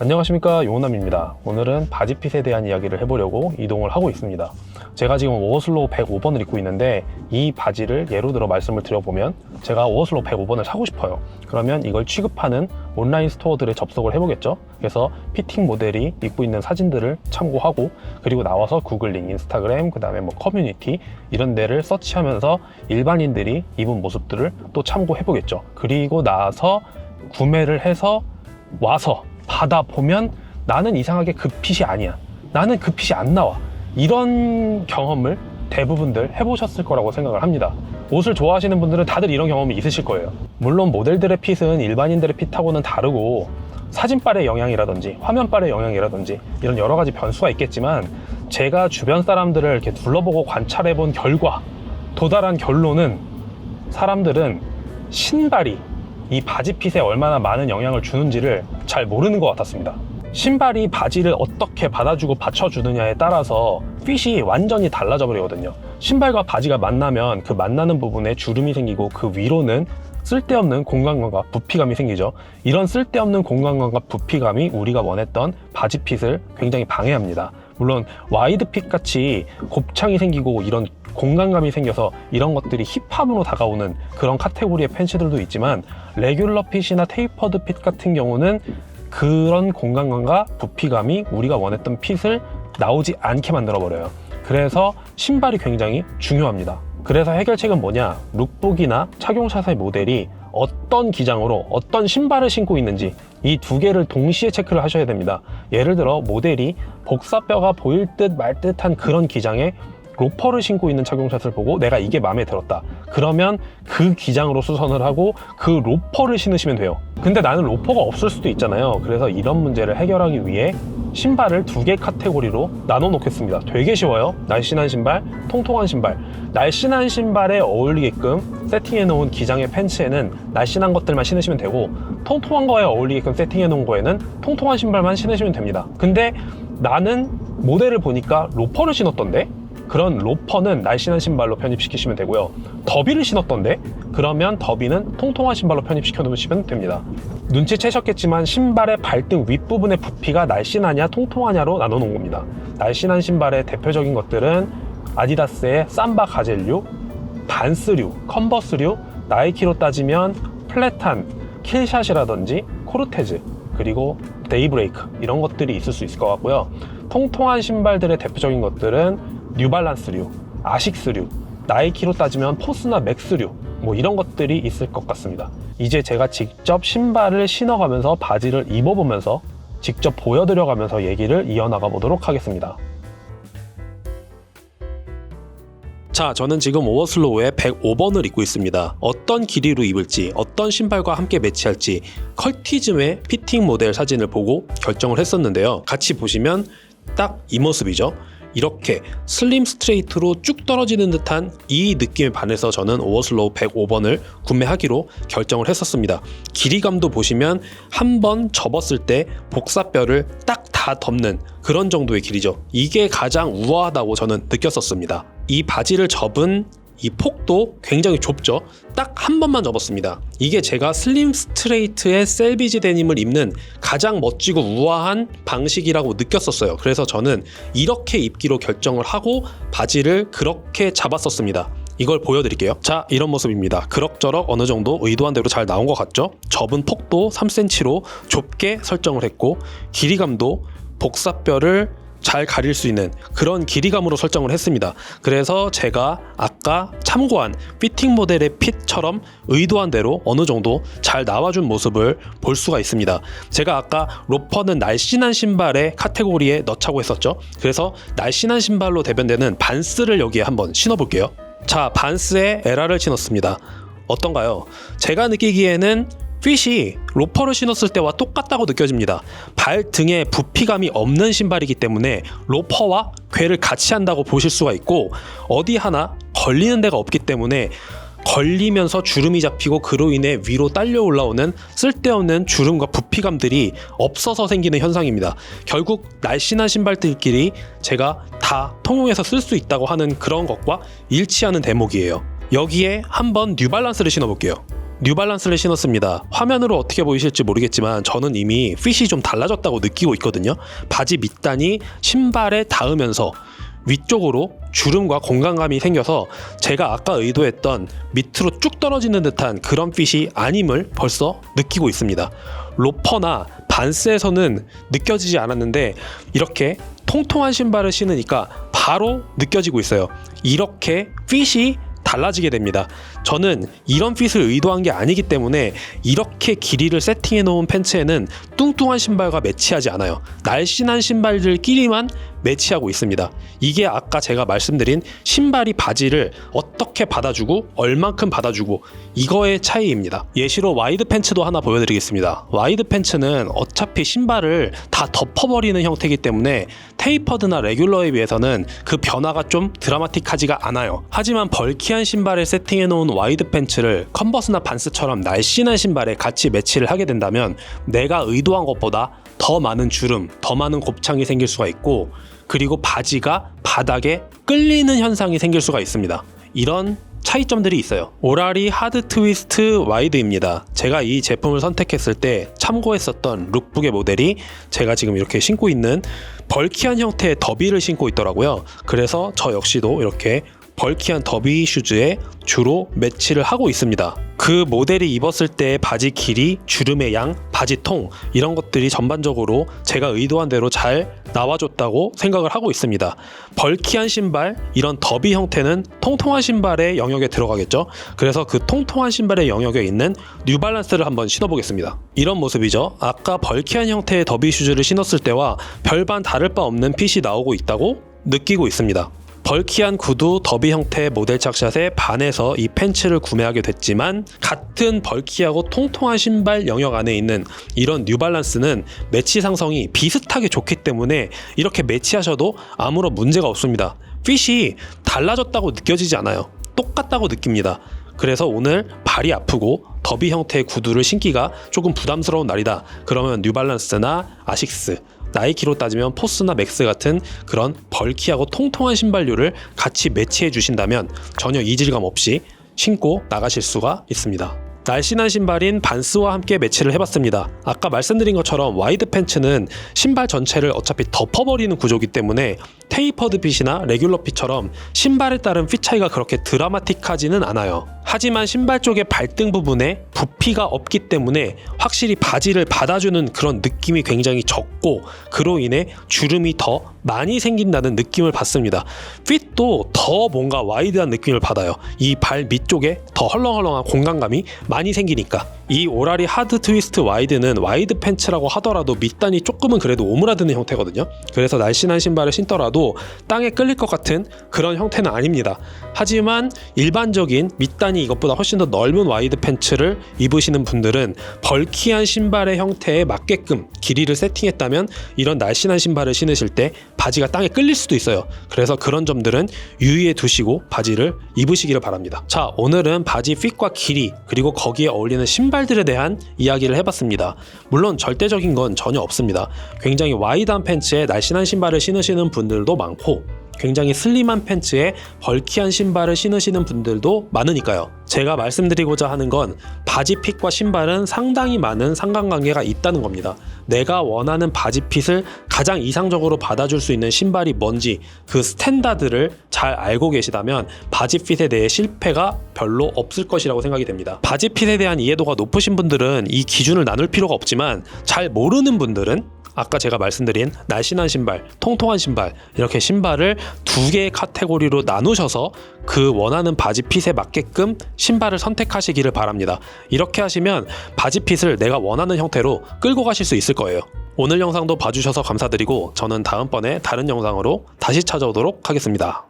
안녕하십니까, 용호남입니다. 오늘은 바지핏에 대한 이야기를 해보려고 이동을 하고 있습니다. 제가 지금 오어슬로우 105번을 입고 있는데 이 바지를 예로 들어 말씀을 드려보면 제가 오어슬로우 105번을 사고 싶어요. 그러면 이걸 취급하는 온라인 스토어들에 접속을 해보겠죠. 그래서 피팅 모델이 입고 있는 사진들을 참고하고 그리고 나와서 구글링, 인스타그램, 그 다음에 뭐 커뮤니티 이런 데를 서치하면서 일반인들이 입은 모습들을 또 참고해보겠죠. 그리고 나서 구매를 해서 와서 받아보면 나는 이상하게 그 핏이 아니야, 나는 그 핏이 안 나와, 이런 경험을 대부분들 해보셨을 거라고 생각을 합니다. 옷을 좋아하시는 분들은 다들 이런 경험이 있으실 거예요. 물론 모델들의 핏은 일반인들의 핏하고는 다르고 사진빨의 영향이라든지 화면빨의 영향이라든지 이런 여러 가지 변수가 있겠지만 제가 주변 사람들을 이렇게 둘러보고 관찰해 본 결과 도달한 결론은 사람들은 신발이 이 바지 핏에 얼마나 많은 영향을 주는지를 잘 모르는 것 같았습니다. 신발이 바지를 어떻게 받아주고 받쳐주느냐에 따라서 핏이 완전히 달라져 버리거든요. 신발과 바지가 만나면 그 만나는 부분에 주름이 생기고 그 위로는 쓸데없는 공간감과 부피감이 생기죠. 이런 쓸데없는 공간감과 부피감이 우리가 원했던 바지 핏을 굉장히 방해합니다. 물론 와이드 핏 같이 곱창이 생기고 이런 공간감이 생겨서 이런 것들이 힙합으로 다가오는 그런 카테고리의 팬츠들도 있지만 레귤러 핏이나 테이퍼드 핏 같은 경우는 그런 공간감과 부피감이 우리가 원했던 핏을 나오지 않게 만들어 버려요. 그래서 신발이 굉장히 중요합니다. 그래서 해결책은 뭐냐? 룩북이나 착용샷의 모델이 어떤 기장으로 어떤 신발을 신고 있는지 이 두 개를 동시에 체크를 하셔야 됩니다. 예를 들어 모델이 복사뼈가 보일 듯 말 듯한 그런 기장에 로퍼를 신고 있는 착용샷을 보고 내가 이게 마음에 들었다. 그러면 그 기장으로 수선을 하고 그 로퍼를 신으시면 돼요. 근데 나는 로퍼가 없을 수도 있잖아요. 그래서 이런 문제를 해결하기 위해 신발을 두 개 카테고리로 나눠 놓겠습니다. 되게 쉬워요. 날씬한 신발, 통통한 신발. 날씬한 신발에 어울리게끔 세팅해 놓은 기장의 팬츠에는 날씬한 것들만 신으시면 되고 통통한 거에 어울리게끔 세팅해 놓은 거에는 통통한 신발만 신으시면 됩니다. 근데 나는 모델을 보니까 로퍼를 신었던데? 그런 로퍼는 날씬한 신발로 편입시키시면 되고요. 더비를 신었던데? 그러면 더비는 통통한 신발로 편입시켜 놓으시면 됩니다. 눈치채셨겠지만 신발의 발등 윗부분의 부피가 날씬하냐 통통하냐로 나눠 놓은 겁니다. 날씬한 신발의 대표적인 것들은 아디다스의 삼바 가젤류, 반스류, 컨버스류, 나이키로 따지면 플랫한 킬샷이라든지 코르테즈, 그리고 데이브레이크 이런 것들이 있을 수 있을 것 같고요. 통통한 신발들의 대표적인 것들은 뉴발란스류, 아식스류, 나이키로 따지면 포스나 맥스류 뭐 이런 것들이 있을 것 같습니다. 이제 제가 직접 신발을 신어가면서 바지를 입어보면서 직접 보여드려가면서 얘기를 이어나가 보도록 하겠습니다. 자, 저는 지금 오어슬로우의 105번을 입고 있습니다. 어떤 길이로 입을지, 어떤 신발과 함께 매치할지 컬티즘의 피팅 모델 사진을 보고 결정을 했었는데요. 같이 보시면 딱 이 모습이죠. 이렇게 슬림 스트레이트로 쭉 떨어지는 듯한 이 느낌에 반해서 저는 오어슬로우 105번을 구매하기로 결정을 했었습니다. 길이감도 보시면 한 번 접었을 때 복사뼈를 딱 다 덮는 그런 정도의 길이죠. 이게 가장 우아하다고 저는 느꼈었습니다. 이 바지를 접은 이 폭도 굉장히 좁죠. 딱 한 번만 접었습니다. 이게 제가 슬림 스트레이트의 셀비지 데님을 입는 가장 멋지고 우아한 방식이라고 느꼈었어요. 그래서 저는 이렇게 입기로 결정을 하고 바지를 그렇게 잡았었습니다. 이걸 보여드릴게요. 자, 이런 모습입니다. 그럭저럭 어느 정도 의도한 대로 잘 나온 것 같죠? 접은 폭도 3cm로 좁게 설정을 했고 길이감도 복사뼈를 잘 가릴 수 있는 그런 길이감으로 설정을 했습니다. 그래서 제가 아까 참고한 피팅 모델의 핏처럼 의도한 대로 어느 정도 잘 나와준 모습을 볼 수가 있습니다. 제가 아까 로퍼는 날씬한 신발의 카테고리에 넣자고 했었죠. 그래서 날씬한 신발로 대변되는 반스를 여기에 한번 신어볼게요. 자, 반스에 에라를 신었습니다. 어떤가요? 제가 느끼기에는 핏이 로퍼를 신었을 때와 똑같다고 느껴집니다. 발등에 부피감이 없는 신발이기 때문에 로퍼와 궤를 같이 한다고 보실 수가 있고 어디 하나 걸리는 데가 없기 때문에 걸리면서 주름이 잡히고 그로 인해 위로 딸려 올라오는 쓸데없는 주름과 부피감들이 없어서 생기는 현상입니다. 결국 날씬한 신발들끼리 제가 다 통용해서 쓸 수 있다고 하는 그런 것과 일치하는 대목이에요. 여기에 한번 뉴발란스를 신어볼게요. 뉴발란스를 신었습니다. 화면으로 어떻게 보이실지 모르겠지만 저는 이미 핏이 좀 달라졌다고 느끼고 있거든요. 바지 밑단이 신발에 닿으면서 위쪽으로 주름과 공간감이 생겨서 제가 아까 의도했던 밑으로 쭉 떨어지는 듯한 그런 핏이 아님을 벌써 느끼고 있습니다. 로퍼나 반스에서는 느껴지지 않았는데 이렇게 통통한 신발을 신으니까 바로 느껴지고 있어요. 이렇게 핏이 달라지게 됩니다. 저는 이런 핏을 의도한 게 아니기 때문에 이렇게 길이를 세팅해 놓은 팬츠에는 뚱뚱한 신발과 매치하지 않아요. 날씬한 신발들끼리만 매치하고 있습니다. 이게 아까 제가 말씀드린 신발이 바지를 어떻게 받아주고 얼만큼 받아주고 이거의 차이입니다. 예시로 와이드 팬츠도 하나 보여드리겠습니다. 와이드 팬츠는 어차피 신발을 다 덮어버리는 형태이기 때문에 테이퍼드나 레귤러에 비해서는 그 변화가 좀 드라마틱하지가 않아요. 하지만 벌키한 신발을 세팅해 놓은 와이드 팬츠를 컨버스나 반스처럼 날씬한 신발에 같이 매치를 하게 된다면 내가 의도한 것보다 더 많은 주름, 더 많은 곱창이 생길 수가 있고 그리고 바지가 바닥에 끌리는 현상이 생길 수가 있습니다. 이런 차이점들이 있어요. 오라리 하드 트위스트 와이드입니다. 제가 이 제품을 선택했을 때 참고했었던 룩북의 모델이 제가 지금 이렇게 신고 있는 벌키한 형태의 더비를 신고 있더라고요. 그래서 저 역시도 이렇게 벌키한 더비 슈즈에 주로 매치를 하고 있습니다. 그 모델이 입었을 때 바지 길이, 주름의 양, 바지 통 이런 것들이 전반적으로 제가 의도한 대로 잘 나와줬다고 생각을 하고 있습니다. 벌키한 신발, 이런 더비 형태는 통통한 신발의 영역에 들어가겠죠. 그래서 그 통통한 신발의 영역에 있는 뉴발란스를 한번 신어보겠습니다. 이런 모습이죠. 아까 벌키한 형태의 더비 슈즈를 신었을 때와 별반 다를 바 없는 핏이 나오고 있다고 느끼고 있습니다. 벌키한 구두 더비 형태의 모델 착샷에 반해서 이 팬츠를 구매하게 됐지만 같은 벌키하고 통통한 신발 영역 안에 있는 이런 뉴발란스는 매치 상성이 비슷하게 좋기 때문에 이렇게 매치하셔도 아무런 문제가 없습니다. 핏이 달라졌다고 느껴지지 않아요. 똑같다고 느낍니다. 그래서 오늘 발이 아프고 더비 형태의 구두를 신기가 조금 부담스러운 날이다. 그러면 뉴발란스나 아식스, 나이키로 따지면 포스나 맥스 같은 그런 벌키하고 통통한 신발류를 같이 매치해 주신다면 전혀 이질감 없이 신고 나가실 수가 있습니다. 날씬한 신발인 반스와 함께 매치를 해봤습니다. 아까 말씀드린 것처럼 와이드 팬츠는 신발 전체를 어차피 덮어버리는 구조이기 때문에 테이퍼드 핏이나 레귤러 핏처럼 신발에 따른 핏 차이가 그렇게 드라마틱하지는 않아요. 하지만 신발 쪽의 발등 부분에 부피가 없기 때문에 확실히 바지를 받아주는 그런 느낌이 굉장히 적고 그로 인해 주름이 더 많이 생긴다는 느낌을 받습니다. 핏도 더 뭔가 와이드한 느낌을 받아요. 이 발 밑쪽에 더 헐렁헐렁한 공간감이 많이 생기니까. 이 오라리 하드 트위스트 와이드는 와이드 팬츠라고 하더라도 밑단이 조금은 그래도 오므라드는 형태거든요. 그래서 날씬한 신발을 신더라도 땅에 끌릴 것 같은 그런 형태는 아닙니다. 하지만 일반적인 밑단이 이것보다 훨씬 더 넓은 와이드 팬츠를 입으시는 분들은 벌키한 신발의 형태에 맞게끔 길이를 세팅했다면 이런 날씬한 신발을 신으실 때 바지가 땅에 끌릴 수도 있어요. 그래서 그런 점들은 유의해 두시고 바지를 입으시기를 바랍니다. 자, 오늘은 바지 핏과 길이 그리고 거기에 어울리는 신발들에 대한 이야기를 해봤습니다. 물론 절대적인 건 전혀 없습니다. 굉장히 와이드한 팬츠에 날씬한 신발을 신으시는 분들도 많고 굉장히 슬림한 팬츠에 벌키한 신발을 신으시는 분들도 많으니까요. 제가 말씀드리고자 하는 건 바지 핏과 신발은 상당히 많은 상관관계가 있다는 겁니다. 내가 원하는 바지 핏을 가장 이상적으로 받아줄 수 있는 신발이 뭔지 그 스탠다드를 잘 알고 계시다면 바지 핏에 대해 실패가 별로 없을 것이라고 생각이 됩니다. 바지 핏에 대한 이해도가 높으신 분들은 이 기준을 나눌 필요가 없지만 잘 모르는 분들은 아까 제가 말씀드린 날씬한 신발, 통통한 신발 이렇게 신발을 두 개의 카테고리로 나누셔서 그 원하는 바지 핏에 맞게끔 신발을 선택하시기를 바랍니다. 이렇게 하시면 바지 핏을 내가 원하는 형태로 끌고 가실 수 있을 거예요. 오늘 영상도 봐주셔서 감사드리고 저는 다음번에 다른 영상으로 다시 찾아오도록 하겠습니다.